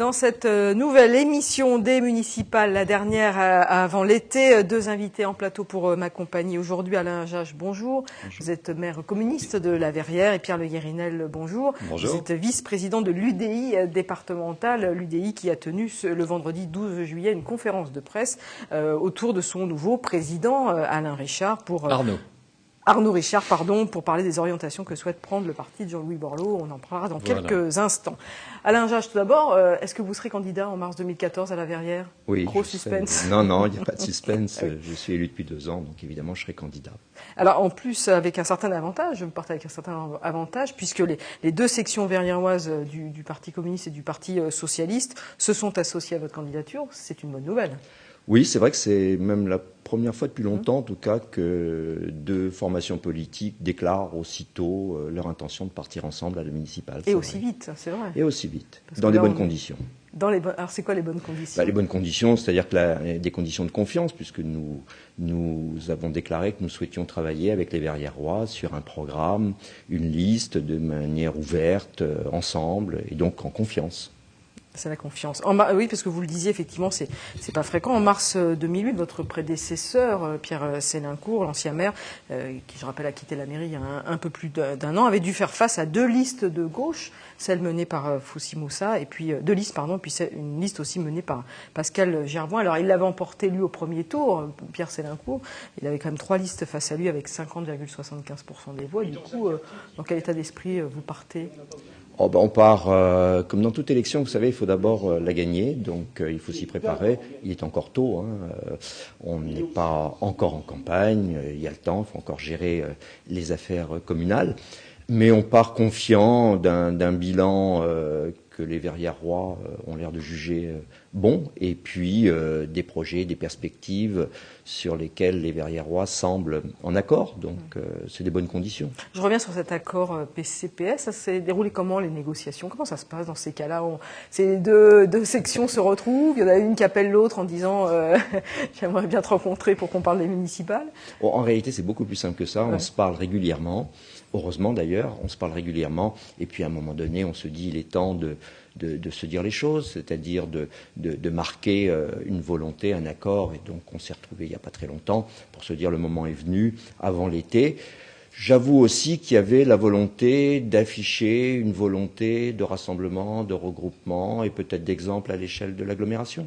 Dans cette nouvelle émission des municipales, la dernière avant l'été, deux invités en plateau pour m'accompagner aujourd'hui. Alain Jage, bonjour. Vous êtes maire communiste de la Verrière, et Pierre Le Guérinel, bonjour. Bonjour. Vous êtes vice-président de l'UDI départementale, l'UDI qui a tenu le vendredi 12 juillet une conférence de presse autour de son nouveau président, Alain Richard, Arnaud Richard, pour parler des orientations que souhaite prendre le parti de Jean-Louis Borloo. On en parlera dans quelques instants. Alain Jage, tout d'abord, est-ce que vous serez candidat en mars 2014 à la Verrière? Oui. Gros suspense. Non, il n'y a pas de suspense. Je suis élu depuis 2 ans, donc évidemment, je serai candidat. Alors, en plus, avec un certain avantage, je me partais avec un certain avantage, puisque les deux sections verriéroises du Parti communiste et du Parti socialiste se sont associées à votre candidature. C'est une bonne nouvelle. Oui, c'est vrai que c'est même la première fois depuis longtemps, en tout cas, que 2 formations politiques déclarent aussitôt leur intention de partir ensemble à la municipale. Et aussi vite, c'est vrai. Et aussi vite, dans des bonnes conditions. Alors, c'est quoi les bonnes conditions? Les bonnes conditions, c'est-à-dire que des conditions de confiance, puisque nous avons déclaré que nous souhaitions travailler avec les Verriérois sur un programme, une liste, de manière ouverte, ensemble, et donc en confiance. C'est la confiance. Oui, parce que vous le disiez, effectivement, c'est pas fréquent. En mars 2008, votre prédécesseur, Pierre Sélincourt, l'ancien maire, qui, je rappelle, a quitté la mairie il y a un peu plus d'1 an, avait dû faire face à 2 listes de gauche, celle menée par Foussi Moussa, et puis 2 listes, puis une liste aussi menée par Pascal Gervoin. Alors, il l'avait emporté, lui, au premier tour, Pierre Sélincourt. Il avait quand même 3 listes face à lui, avec 50,75% des voix. Du coup, dans quel état d'esprit vous partez? On part, comme dans toute élection, vous savez, il faut d'abord la gagner, donc il faut s'y préparer. Il est encore tôt, on n'est pas encore en campagne, il y a le temps, il faut encore gérer les affaires communales. Mais on part confiant d'un bilan que les Verriérois ont l'air de juger bon, et puis des projets, des perspectives sur lesquelles les Verriérois semblent en accord. Donc c'est des bonnes conditions. Je reviens sur cet accord PCPS. Ça s'est déroulé comment, les négociations? Comment ça se passe dans ces cas-là? Ces deux sections se retrouvent, il y en a une qui appelle l'autre en disant j'aimerais bien te rencontrer pour qu'on parle des municipales. En réalité, c'est beaucoup plus simple que ça. On se parle régulièrement. Heureusement d'ailleurs, on se parle régulièrement, et puis à un moment donné, on se dit il est temps de se dire les choses, c'est-à-dire de marquer une volonté, un accord, et donc on s'est retrouvés il n'y a pas très longtemps pour se dire le moment est venu, avant l'été. J'avoue aussi qu'il y avait la volonté d'afficher une volonté de rassemblement, de regroupement, et peut-être d'exemple à l'échelle de l'agglomération.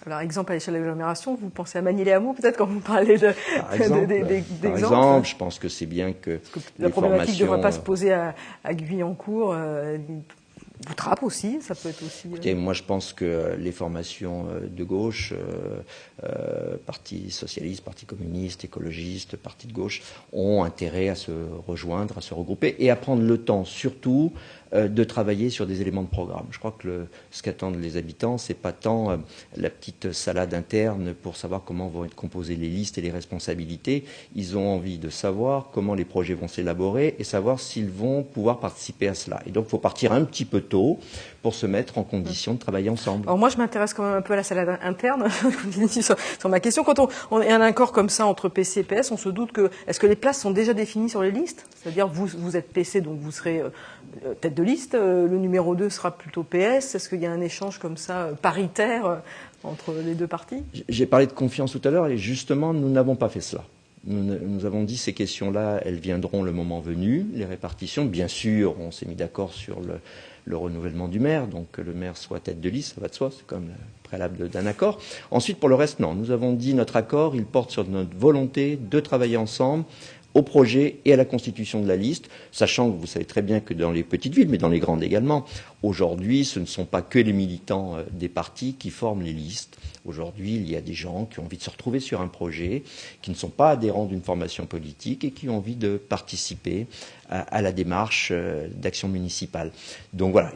Alors, exemple à l'échelle de l'agglomération, vous pensez à Magny-les-Hameaux peut-être quand vous parlez Par exemple, je pense que c'est bien que la problématique ne devrait pas se poser à Guyancourt. Boutrape aussi, ça peut être aussi... Écoutez, moi je pense que les formations de gauche, Parti socialiste, Parti communiste, écologiste, Parti de gauche, ont intérêt à se rejoindre, à se regrouper et à prendre le temps, surtout, de travailler sur des éléments de programme. Je crois que ce qu'attendent les habitants, c'est pas tant la petite salade interne pour savoir comment vont être composées les listes et les responsabilités. Ils ont envie de savoir comment les projets vont s'élaborer et savoir s'ils vont pouvoir participer à cela. Et donc, il faut partir un petit peu tôt pour se mettre en condition de travailler ensemble. Alors moi, je m'intéresse quand même un peu à la salade interne, sur ma question. Quand on est un accord comme ça entre PC et PS, on se doute que... Est-ce que les places sont déjà définies sur les listes? C'est-à-dire, vous êtes PC, donc vous serez tête de liste, le numéro 2 sera plutôt PS. Est-ce qu'il y a un échange comme ça, paritaire, entre les deux partis? J'ai parlé de confiance tout à l'heure, et justement, nous n'avons pas fait cela. Nous avons dit ces questions-là, elles viendront le moment venu, les répartitions. Bien sûr, on s'est mis d'accord sur le renouvellement du maire, donc que le maire soit tête de liste, ça va de soi, c'est comme le préalable d'un accord. Ensuite, pour le reste, non. Nous avons dit notre accord, il porte sur notre volonté de travailler ensemble au projet et à la constitution de la liste, sachant que vous savez très bien que dans les petites villes, mais dans les grandes également, aujourd'hui, ce ne sont pas que les militants des partis qui forment les listes. Aujourd'hui, il y a des gens qui ont envie de se retrouver sur un projet, qui ne sont pas adhérents d'une formation politique et qui ont envie de participer à la démarche d'action municipale. Donc voilà,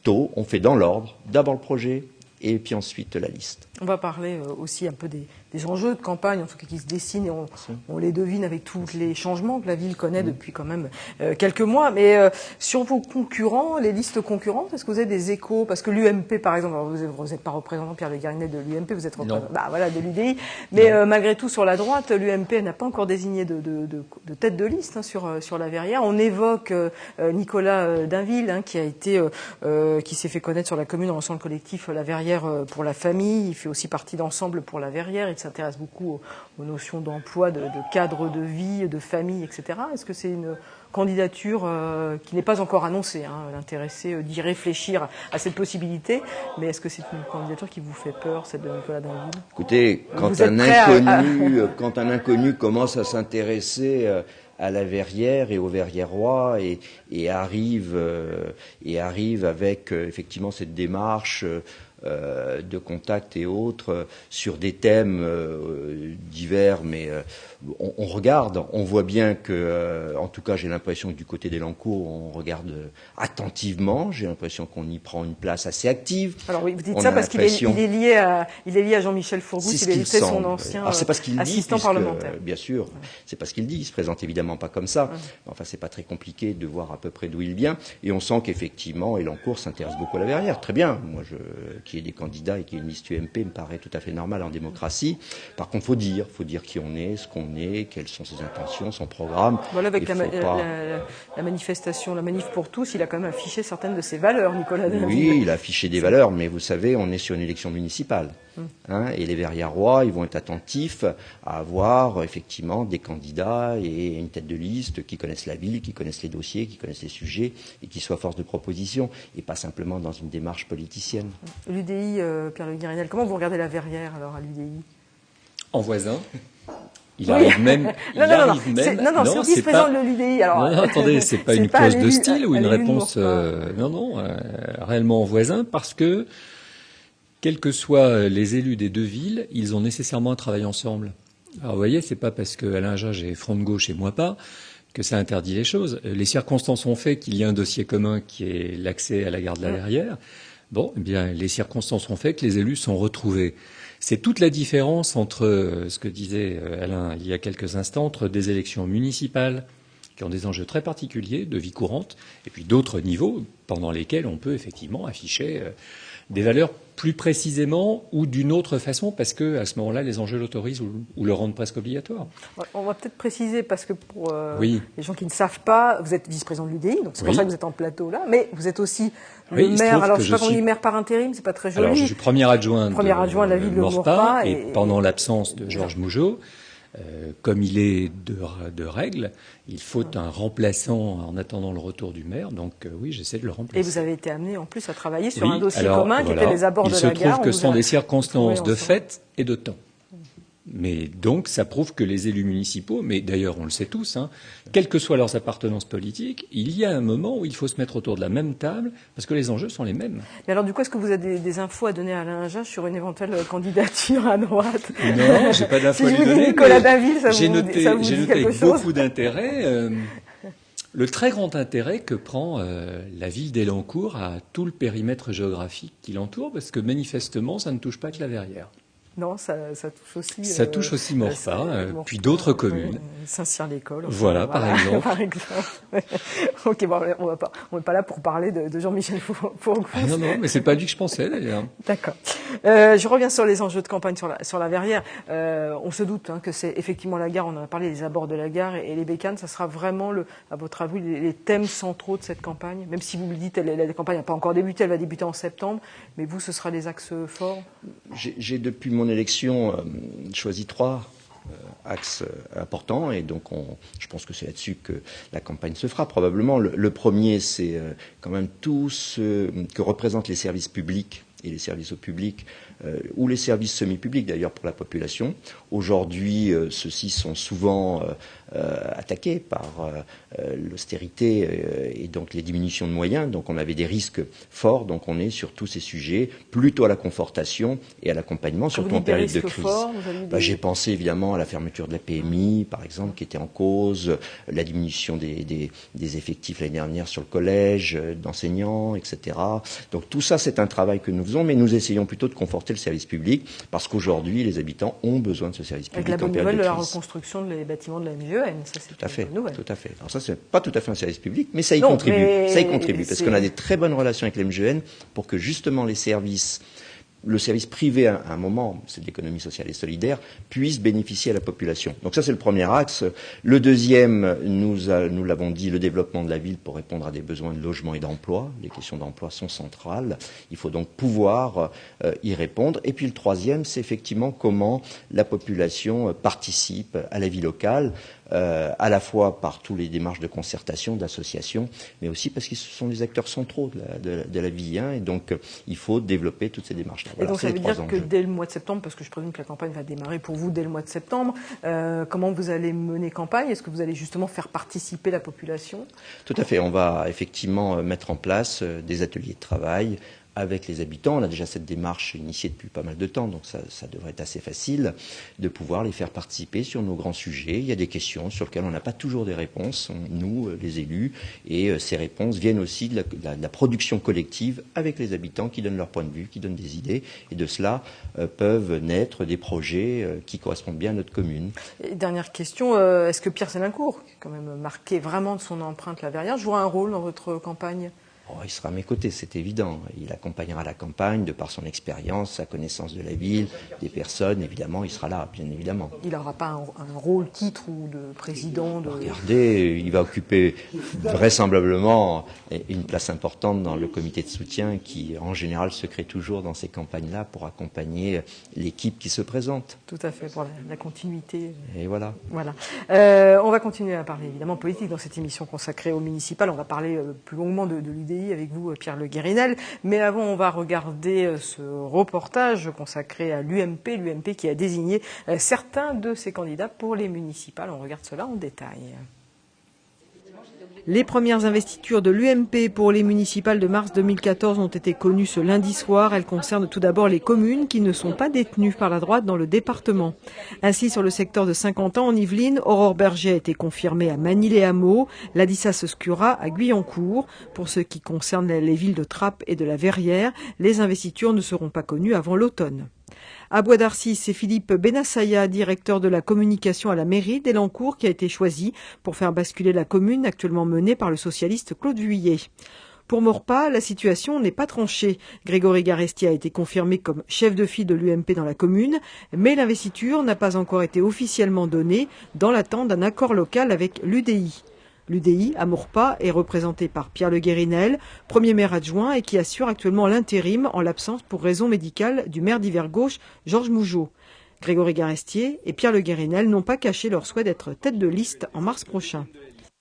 tôt, on fait dans l'ordre, d'abord le projet et puis ensuite la liste. On va parler aussi un peu des enjeux de campagne, en tout cas qui se dessinent, et on les devine avec tous les changements que la ville connaît depuis quand même quelques mois. Mais sur vos concurrents, les listes concurrentes, est-ce que vous avez des échos? Parce que l'UMP, par exemple, alors vous n'êtes pas représentant, Pierre Le Guérinet, de l'UMP, vous êtes représentant de l'UDI. Mais malgré tout, sur la droite, l'UMP n'a pas encore désigné de tête de liste sur la Verrière. On évoque Nicolas Dainville, qui s'est fait connaître sur la commune en lançant le collectif La Verrière pour la famille. Il fait aussi partie d'Ensemble pour la Verrière. Il s'intéresse beaucoup aux notions d'emploi, de cadre de vie, de famille, etc. Est-ce que c'est une candidature qui n'est pas encore annoncée, l'intéressé d'y réfléchir à cette possibilité, mais est-ce que c'est une candidature qui vous fait peur, celle de Nicolas Dainville? Écoutez, quand un inconnu commence à s'intéresser à la Verrière et aux Verriérois et arrive avec effectivement cette démarche de contact et autres sur des thèmes divers, mais on regarde, on voit bien que, en tout cas j'ai l'impression que du côté d'Elancourt, on regarde attentivement, j'ai l'impression qu'on y prend une place assez active. Alors oui, vous dites ça parce qu'il est lié à Jean-Michel Fourgoutte, il était son ancien assistant parlementaire. Bien sûr, c'est pas ce qu'il dit, il se présente évidemment pas comme ça, enfin c'est pas très compliqué de voir à peu près d'où il vient, et on sent qu'effectivement Elancourt s'intéresse beaucoup à la Verrière, très bien, moi qu'il y ait des candidats et qu'il y ait une liste UMP me paraît tout à fait normal en démocratie. Par contre, faut dire qui on est, ce qu'on est, quelles sont ses intentions, son programme. Voilà, avec la manifestation, la manif pour tous, il a quand même affiché certaines de ses valeurs, Nicolas Dainville. Oui, il a affiché des valeurs, mais vous savez, on est sur une élection municipale. Et les Verriérois, ils vont être attentifs à avoir effectivement des candidats et une tête de liste qui connaissent la ville, qui connaissent les dossiers, qui connaissent les sujets et qui soient force de proposition et pas simplement dans une démarche politicienne. L'UDI, Pierre Le Guérinet, comment vous regardez la Verrière alors à l'UDI? En voisin. Il arrive même. Non, c'est le vice-président de l'UDI. Alors, non, attendez, c'est pas une clause de style ou une réponse. Réellement en voisin, parce que quels que soient les élus des deux villes, ils ont nécessairement à travailler ensemble. Alors vous voyez, c'est pas parce que Alain Jage est front de gauche et moi pas que ça interdit les choses. Les circonstances ont fait qu'il y a un dossier commun qui est l'accès à la gare de la Verrière. Bon, eh bien, les circonstances ont fait que les élus sont retrouvés. C'est toute la différence entre ce que disait Alain il y a quelques instants, entre des élections municipales qui ont des enjeux très particuliers de vie courante, et puis d'autres niveaux pendant lesquels on peut effectivement afficher des valeurs plus précisément ou d'une autre façon, parce que à ce moment-là, les enjeux l'autorisent ou le rendent presque obligatoire. On va peut-être préciser, parce que pour les gens qui ne savent pas, vous êtes vice-président de l'UDI, donc c'est pour ça que vous êtes en plateau là, mais vous êtes aussi le maire. Alors je sais pas qu'on dit maire par intérim, c'est pas très joli. Alors je suis premier adjoint de la ville de Maurepas, et pendant l'absence de Georges Mougeot, comme il est de règle, il faut un remplaçant en attendant le retour du maire. Donc oui, j'essaie de le remplacer. Et vous avez été amené en plus à travailler sur un dossier commun qui était les abords de la gare. Il se trouve que ce sont des circonstances de fait et de temps. Mais donc, ça prouve que les élus municipaux, mais d'ailleurs on le sait tous, quelles que soient leurs appartenances politiques, il y a un moment où il faut se mettre autour de la même table parce que les enjeux sont les mêmes. Mais alors du coup, est-ce que vous avez des infos à donner à Alain Jage sur une éventuelle candidature à droite? Non, j'ai pas d'infos à lui donner. Nicolas Dainville, j'ai noté avec beaucoup d'intérêt le très grand intérêt que prend la ville d'Elancourt à tout le périmètre géographique qui l'entoure, parce que manifestement, ça ne touche pas que la Verrière. Non, ça touche aussi. Ça touche aussi Maurepas, puis d'autres communes. Saint-Cyr-l'École. Voilà, par exemple. Par exemple. Ok, bon, on n'est pas là pour parler de Jean-Michel Fourgoutte. Ah non, mais c'est pas lui que je pensais d'ailleurs. D'accord. Je reviens sur les enjeux de campagne sur la Verrière. On se doute que c'est effectivement la gare. On en a parlé, les abords de la gare et les bécanes. Ça sera vraiment, à votre avis, les thèmes centraux de cette campagne. Même si vous me dites, la campagne n'a pas encore débuté, elle va débuter en septembre. Mais vous, ce sera les axes forts. J'ai depuis mon élection choisi 3 axes importants, et donc je pense que c'est là-dessus que la campagne se fera probablement. Le premier, c'est quand même tout ce que représentent les services publics et les services au public, ou les services semi-publics d'ailleurs pour la population. Aujourd'hui, ceux-ci sont souvent attaqués par l'austérité et donc les diminutions de moyens. Donc on avait des risques forts. Donc on est sur tous ces sujets, plutôt à la confortation et à l'accompagnement, surtout en période de crise. J'ai pensé évidemment à la fermeture de la PMI, par exemple, qui était en cause, la diminution des effectifs l'année dernière sur le collège, d'enseignants, etc. Donc tout ça, c'est un travail que nous faisons, mais nous essayons plutôt de conforter le service public, parce qu'aujourd'hui, les habitants ont besoin de ce service public. Avec la bonne nouvelle de la reconstruction des bâtiments de la MGEN, ça c'est une bonne nouvelle. Tout à fait. Alors ça, c'est pas tout à fait un service public, mais ça y contribue. Ça y contribue, parce qu'on a des très bonnes relations avec la MGEN pour que justement les services, le service privé, à un moment, c'est de l'économie sociale et solidaire, puisse bénéficier à la population. Donc ça, c'est le premier axe. Le deuxième, nous l'avons dit, le développement de la ville pour répondre à des besoins de logement et d'emploi. Les questions d'emploi sont centrales. Il faut donc pouvoir y répondre. Et puis le troisième, c'est effectivement comment la population participe à la vie locale, à la fois par tous les démarches de concertation, d'association, mais aussi parce qu'ils sont des acteurs centraux de la vie. Et donc, il faut développer toutes ces démarches-là. Voilà, et donc, ça veut dire que dès le mois de septembre, parce que je présume que la campagne va démarrer pour vous dès le mois de septembre, comment vous allez mener campagne? Est-ce que vous allez justement faire participer la population? Tout à fait. On va effectivement mettre en place des ateliers de travail avec les habitants. On a déjà cette démarche initiée depuis pas mal de temps, donc ça devrait être assez facile de pouvoir les faire participer sur nos grands sujets. Il y a des questions sur lesquelles on n'a pas toujours des réponses, nous, les élus, et ces réponses viennent aussi de la production collective avec les habitants qui donnent leur point de vue, qui donnent des idées, et de cela peuvent naître des projets qui correspondent bien à notre commune. Et dernière question, est-ce que Pierre Sélincourt, qui est quand même marqué vraiment de son empreinte la Verrière, jouera un rôle dans votre campagne? Il sera à mes côtés, c'est évident. Il accompagnera la campagne de par son expérience, sa connaissance de la ville, des personnes. Évidemment, il sera là, bien évidemment. Il n'aura pas un rôle, titre ou de président Regardez, il va occuper vraisemblablement une place importante dans le comité de soutien qui, en général, se crée toujours dans ces campagnes-là pour accompagner l'équipe qui se présente. Tout à fait, pour la continuité. Et voilà. On va continuer à parler évidemment politique dans cette émission consacrée au municipal. On va parler plus longuement de l'UDI avec vous, Pierre Le Guérinel. Mais avant, on va regarder ce reportage consacré à l'UMP qui a désigné certains de ses candidats pour les municipales. On regarde cela en détail. Les premières investitures de l'UMP pour les municipales de mars 2014 ont été connues ce lundi soir. Elles concernent tout d'abord les communes qui ne sont pas détenues par la droite dans le département. Ainsi, sur le secteur de Saint-Quentin en Yvelines, Aurore Berger a été confirmée à Manille-les-Hameaux, Ladissas Oscura à Guyancourt. Pour ce qui concerne les villes de Trappes et de la Verrière, les investitures ne seront pas connues avant l'automne. À Bois d'Arcis, c'est Philippe Benassaya, directeur de la communication à la mairie d'Elancourt, qui a été choisi pour faire basculer la commune actuellement menée par le socialiste Claude Vuillet. Pour Maurepas, la situation n'est pas tranchée. Grégory Garestier a été confirmé comme chef de file de l'UMP dans la commune, mais l'investiture n'a pas encore été officiellement donnée dans l'attente d'un accord local avec l'UDI. L'UDI, à Maurepas, est représenté par Pierre Le Guérinel, premier maire adjoint et qui assure actuellement l'intérim en l'absence pour raison médicale du maire d'Hiver-Gauche, Georges Mougeot. Grégory Garestier et Pierre Le Guérinel n'ont pas caché leur souhait d'être tête de liste en mars prochain.